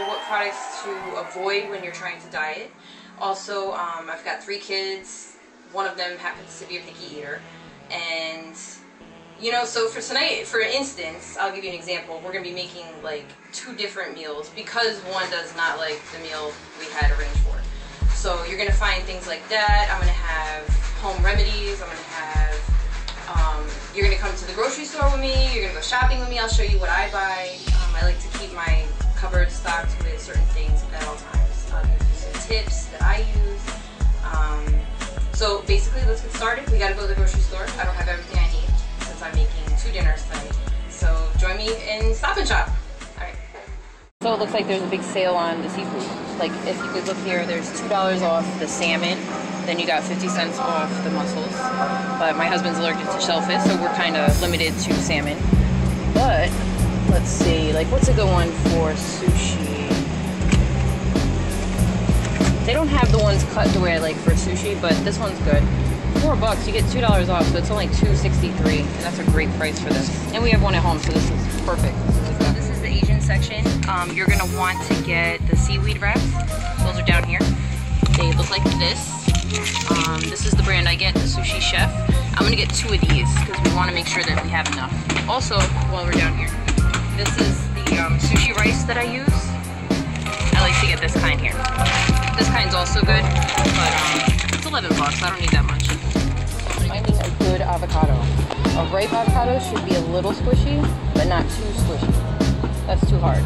what products to avoid when you're trying to diet. Also, I've got 3 kids. One of them happens to be a picky eater. And, you know, so for tonight, for instance, I'll give you an example. We're going to be making like 2 different meals because one does not like the meal we had arranged for. So you're going to find things like that. I'm going to have home remedies. I'm going to have, you're going to come to the grocery store with me. You're going to go shopping with me. I'll show you what I buy. I like to keep my cupboard stocked with certain things at all times. I'll give you some tips that I use. So basically, let's get started. We got to go to the grocery store. I don't have everything I need since I'm making 2 dinners tonight. So join me in Stop and Shop. All right. So it looks like there's a big sale on the seafood. Like if you could look here, there's $2 off the salmon. Then you got 50 cents off the mussels. But my husband's allergic to shellfish, so we're kind of limited to salmon. But let's see, like what's a good one for sushi? They don't have the ones cut the way I like for sushi, but this one's good. $4, you get $2 off, so it's only $2.63, and that's a great price for this. And we have one at home, so this is perfect. So this is the Asian section. You're gonna want to get the seaweed wraps. Those are down here. They look like this. This is the brand I get, the Sushi Chef. I'm gonna get 2 of these because we want to make sure that we have enough. Also, while we're down here, this is the sushi rice that I use. I like to get this kind here. This kind's also good, but it's $11. I don't need that much. Finding a good avocado. A ripe avocado should be a little squishy, but not too squishy. That's too hard.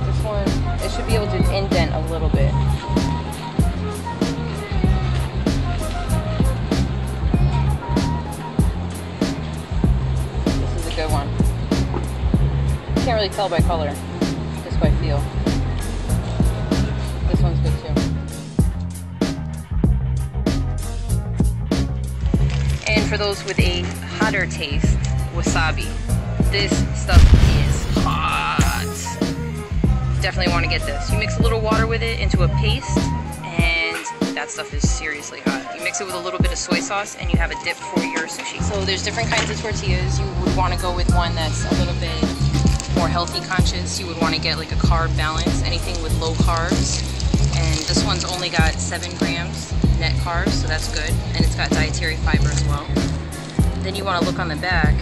This one, it should be able to indent a little bit. This is a good one. You can't really tell by color, just by feel. This one's good too. And for those with a hotter taste, wasabi. This stuff is hot. Definitely want to get this. You mix a little water with it into a paste, and that stuff is seriously hot. You mix it with a little bit of soy sauce, and you have a dip for your sushi. So there's different kinds of tortillas. You would want to go with one that's a little bit more healthy conscious. You would want to get like a carb balance, anything with low carbs. And this one's only got 7 grams net carbs, so that's good. And it's got dietary fiber as well. Then you want to look on the back.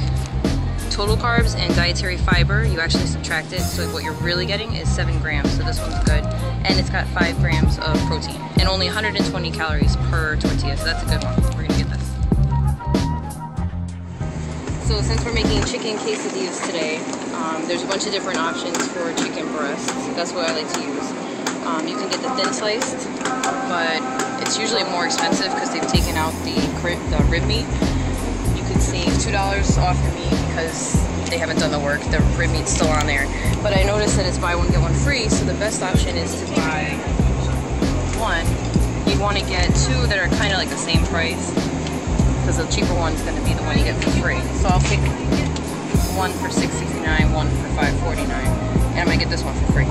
Total carbs and dietary fiber, you actually subtract it, so what you're really getting is 7 grams, so this one's good. And it's got 5 grams of protein, and only 120 calories per tortilla, so that's a good one. We're gonna get this. So since we're making chicken quesadillas today, there's a bunch of different options for chicken breasts. That's what I like to use. You can get the thin sliced, but it's usually more expensive because they've taken out the rib meat. You could save $2 off your meat because they haven't done the work. The rib meat's still on there. But I noticed that it's buy one get one free, so the best option is to buy one. You want to get 2 that are kind of like the same price, because the cheaper one's going to be the one you get for free. So I'll pick one for $6.69, one for $5.49, and I'm going to get this one for free.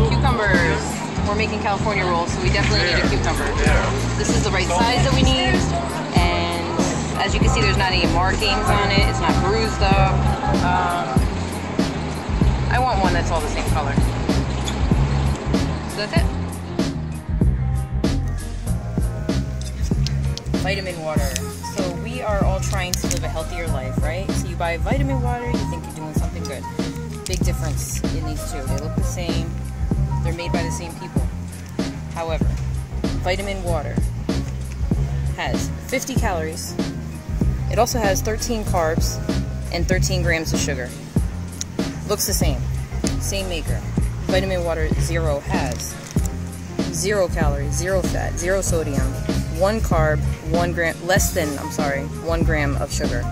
Cucumbers. We're making California rolls, so we definitely need a cucumber. This is the right size that we need, and as you can see, there's not any markings on it. It's not bruised up. I want one that's all the same color. So that's it. Vitamin water. So we are all trying to live a healthier life, right? So you buy vitamin water, you think you're doing something good. Big difference in these two. They look the same. They're made by the same people. However, vitamin water has 50 calories. It also has 13 carbs and 13 grams of sugar. Looks the same. Same maker. Vitamin water zero has 0 calories, 0 fat, 0 sodium, 1 carb, 1 gram, 1 gram of sugar.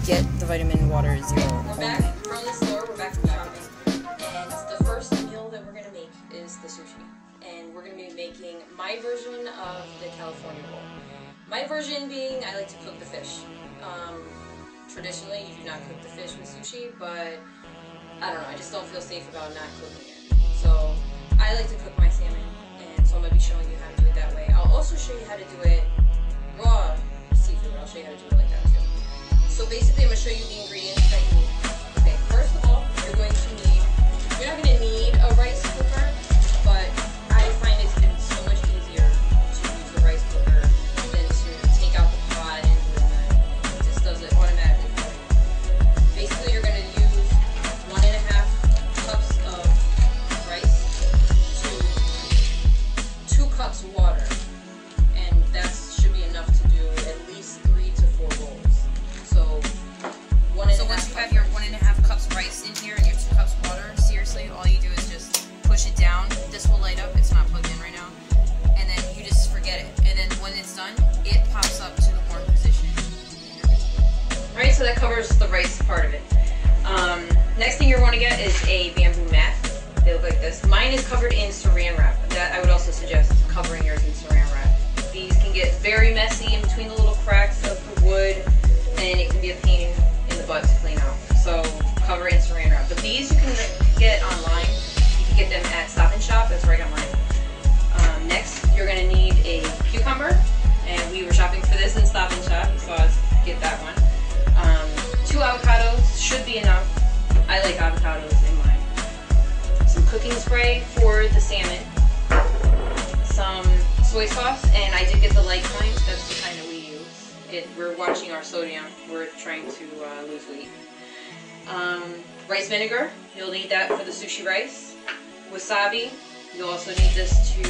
Get the vitamin water zero. We're back from the store. We're back from shopping. And the first meal that we're going to make is the sushi. And we're going to be making my version of the California roll. My version being, I like to cook the fish. Traditionally, you do not cook the fish with sushi, but I don't know, I just don't feel safe about not cooking it. So I like to cook my salmon, and so I'm going to be showing you how to do it that way. I'll also show you how to do it raw seafood. I'll show you how to do it like that too. So basically I'm going to show you the ingredients that you need. Okay, first of all, you're not going to need a rice cooker, but I find it to be so much easier to use a rice cooker than to take out the pot and do that. It just does it automatically for you. Basically you're going to use 1.5 cups of rice to 2 cups water, and that should be enough to do at least 3 to 4 bowls. So once you have your 1.5 cups rice in here and your 2 cups water, seriously, all you do is just push it down. This will light up. It's not plugged in right now. And then you just forget it. And then when it's done, it pops up to the warm position. Alright, so that covers the rice part of it. Next thing you're going to get is a bamboo mat. They look like this. Mine is covered in saran wrap. That I would also suggest covering yours in saran wrap. These can get very messy in between the little cracks of the wood, and it can be a pain in the butt to clean out. So cover it in saran wrap. But these you can get online. You can get them at Stop and Shop. That's right online. Next, you're going to need a cucumber, and we were shopping for this in Stop and Shop, so I get that one. 2 avocados should be enough. I like avocados in mine. Some cooking spray for the salmon. Some soy sauce, and I did get the light kind. That's the kind that we use. We're watching our sodium. We're trying to lose weight. Rice vinegar. You'll need that for the sushi rice. Wasabi. You'll also need this to,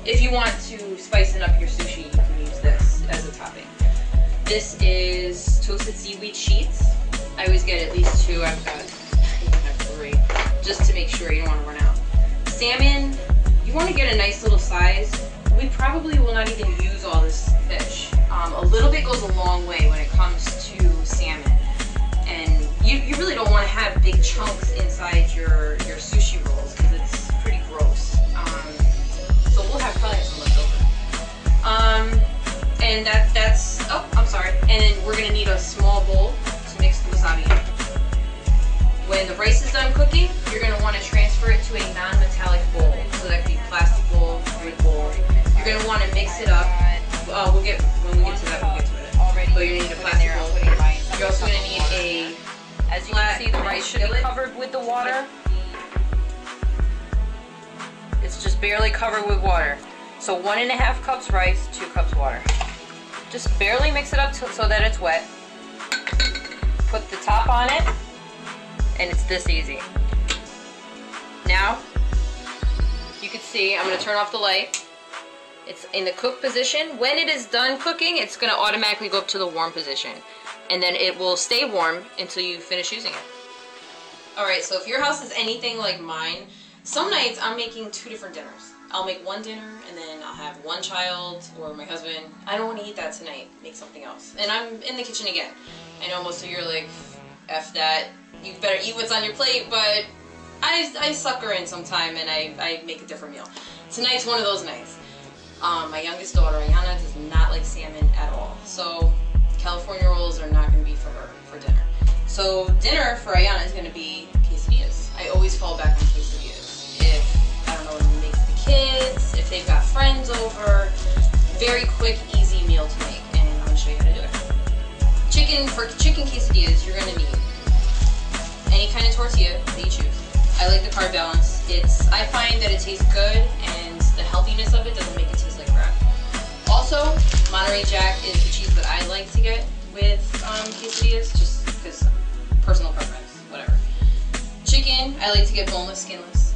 if you want to spicing up your sushi, you can use this as a topping. This is toasted seaweed sheets. I always get at least 2. I've got, I even have 3, just to make sure you don't want to run out. Salmon, you want to get a nice little size. We probably will not even use all this fish. A little bit goes a long way when it comes to salmon. And you really don't want to have big chunks inside your sushi rolls because it's pretty gross. So we'll have probably have some left over. And that's, oh, I'm sorry. And then we're going to need a small bowl to mix the wasabi in. When the rice is done cooking, you're going to want to transfer it to a non-metallic bowl. So that could be plastic bowl, wood bowl. You're going to want to mix it up. When we get to that, we'll get to it. But you're going to need a plastic bowl. You're also going to need a, as you can see, the rice should be covered with the water. It's just barely covered with water. So 1.5 cups rice, 2 cups water. Just barely mix it up so that it's wet. Put the top on it, and it's this easy. Now, you can see, I'm going to turn off the light. It's in the cook position. When it is done cooking, it's going to automatically go up to the warm position. And then it will stay warm until you finish using it. Alright, so if your house is anything like mine, some nights I'm making 2 different dinners. I'll make one dinner, and then I'll have one child or my husband. I don't want to eat that tonight. Make something else. And I'm in the kitchen again. I know most of you are like, F that. You better eat what's on your plate, but I sucker in sometime and I make a different meal. Tonight's one of those nights. My youngest daughter, Ayana, does not like salmon at all. So California rolls are not going to be for her for dinner. So dinner for Ayana is going to be quesadillas. I always fall back on quesadillas. If I don't know what to make the kids, if they've got friends over, very quick, easy meal to make, and I'm going to show you how to do it. For chicken quesadillas, you're going to need any kind of tortilla that you choose. I like the carb balance. I find that it tastes good, and the healthiness of it doesn't make it taste like crap. Also, Monterey Jack is the cheese that I like to get with quesadillas, just because personal preference, whatever. Chicken, I like to get boneless, skinless.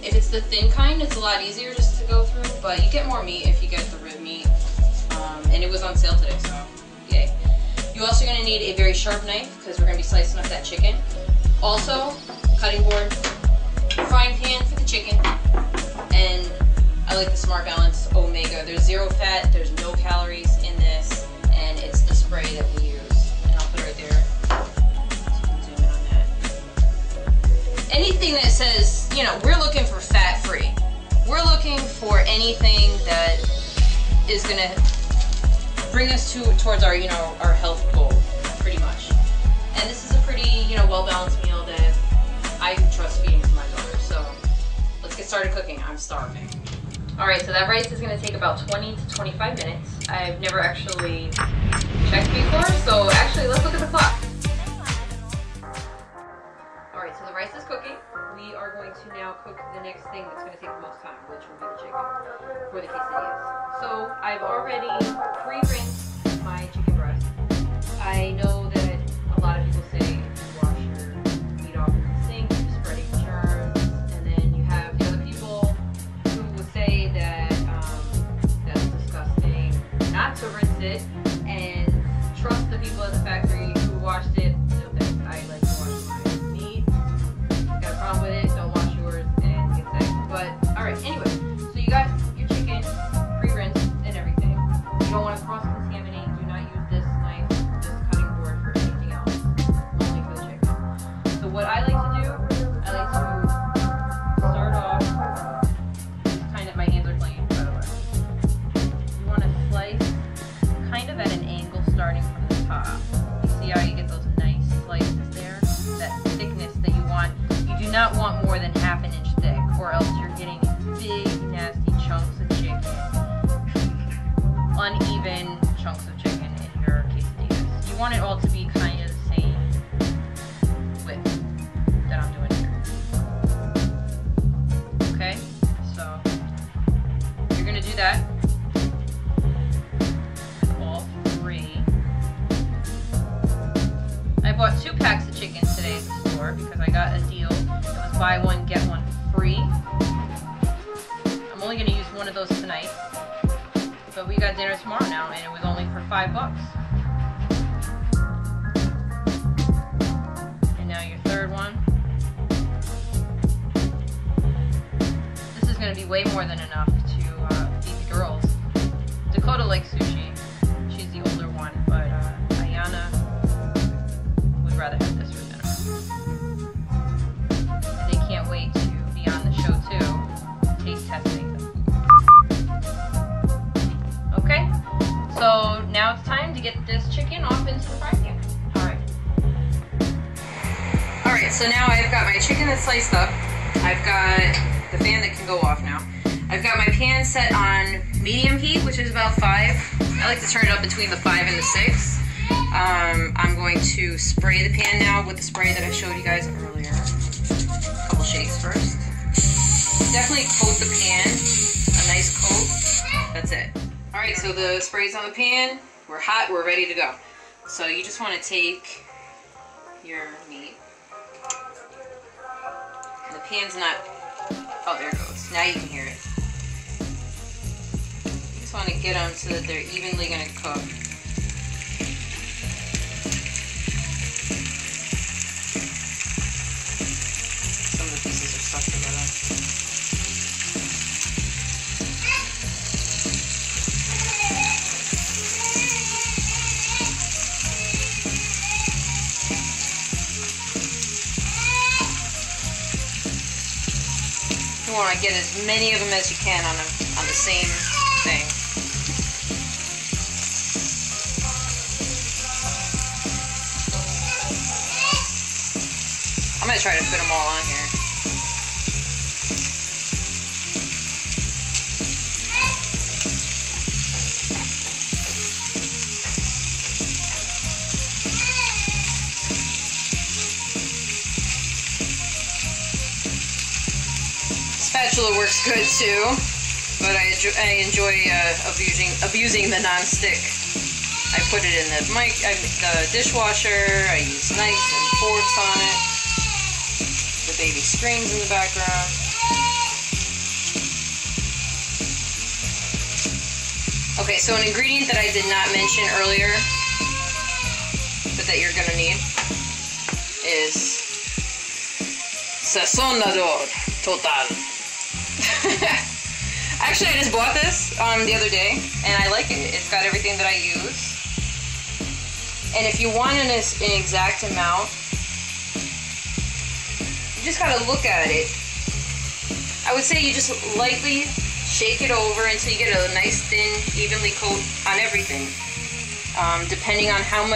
If it's the thin kind, it's a lot easier just to go through, but you get more meat if you get the rib meat. And it was on sale today, so yay. You're also going to need a very sharp knife because we're going to be slicing up that chicken. Also, cutting board, frying pan for the chicken, and I like the Smart Balance Omega. There's 0 fat, there's no calories in this, and it's the spray that we use. And I'll put it right there, so you can zoom in on that. Anything that says, you know, we're looking for fat-free. We're looking for anything that is going to bring us towards our, you know, our health goal, pretty much. And this is a pretty, you know, well-balanced meal that I trust feeding to my daughter. So let's get started cooking. I'm starving. Alright, so that rice is going to take about 20 to 25 minutes. I've never actually checked before, so actually let's look at more than half an inch thick, or else you're getting big, nasty chunks of chicken, uneven chunks of chicken in your quesadillas. You want it all to be kind of the same width that I'm doing here. Okay, so you're gonna do that with all three. I bought 2 packs of chicken today at the store because I got a deal. It was buy one, get one free. I'm only going to use one of those tonight. But we got dinner tomorrow now, and it was only for $5. And now your third one. This is going to be way more than enough to feed the girls. Dakota likes sushi. She's the older one, but Ayana would rather have this for dinner. And they can't wait to be on the show too, taste testing the food. Okay, so now it's time to get this chicken off into the frying pan. Alright, so now I've got my chicken that's sliced up. I've got the fan that can go off now. I've got my pan set on medium heat, which is about 5. I like to turn it up between the 5 and the 6. I'm going to spray the pan now with the spray that I showed you guys earlier. A couple shakes first. Definitely coat the pan, a nice coat. That's it. Alright, so the spray's on the pan. We're hot, we're ready to go. So you just want to take your meat. And the pan's not... Oh, there it goes. Now you can hear it. You just want to get them so that they're evenly going to cook. Some of the pieces are stuck together. You want to get as many of them as you can on the same thing. I'm going to try to fit them all on here. Spatula works good too, but I enjoy abusing the non-stick. I put it in the dishwasher. I use knives and forks on it. The baby screams in the background. Okay, so an ingredient that I did not mention earlier, but that you're gonna need, is sazonador total. Actually, I just bought this the other day, and I like it. It's got everything that I use. And if you want an exact amount, you just gotta look at it. I would say you just lightly shake it over until you get a nice thin, evenly coat on everything. Depending on how much